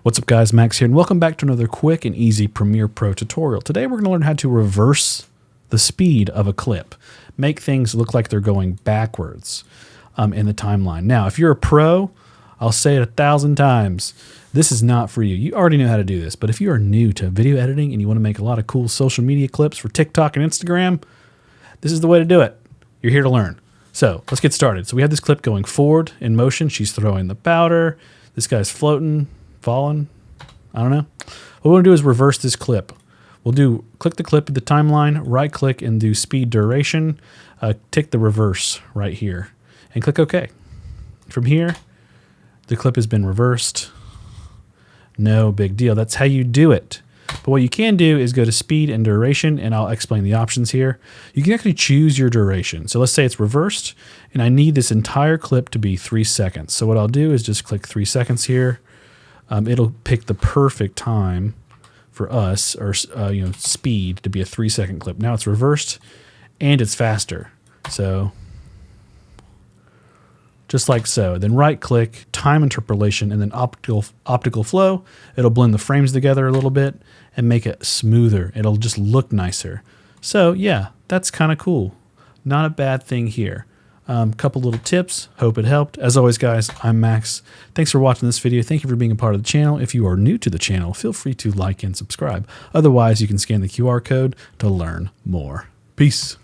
What's up guys, Max here, and welcome back to another quick and easy Premiere Pro tutorial. Today we're going to learn how to reverse the speed of a clip, make things look like they're going backwards in the timeline. Now, if you're a pro, I'll say it 1,000 times, this is not for you. You already know how to do this, but if you are new to video editing and you want to make a lot of cool social media clips for TikTok and Instagram, this is the way to do it. You're here to learn. So let's get started. So we have this clip going forward in motion. She's throwing the powder. This guy's floating, falling. I don't know. What we want to do is reverse this clip. We'll click the clip at the timeline, right click and do speed duration. Tick the reverse right here and click OK. From here, the clip has been reversed. No big deal. That's how you do it. But what you can do is go to speed and duration, and I'll explain the options here. You can actually choose your duration. So let's say it's reversed, and I need this entire clip to be 3 seconds. So what I'll do is just click 3 seconds here. It'll pick the perfect time for us, or speed, to be a 3 second clip. Now it's reversed, and it's faster. So just like so. Then right click, time interpolation, and then optical flow. It'll blend the frames together a little bit and make it smoother. It'll just look nicer. So yeah, that's kind of cool. Not a bad thing here. Couple little tips. Hope it helped. As always, guys, I'm Max. Thanks for watching this video. Thank you for being a part of the channel. If you are new to the channel, feel free to like and subscribe. Otherwise, you can scan the QR code to learn more. Peace.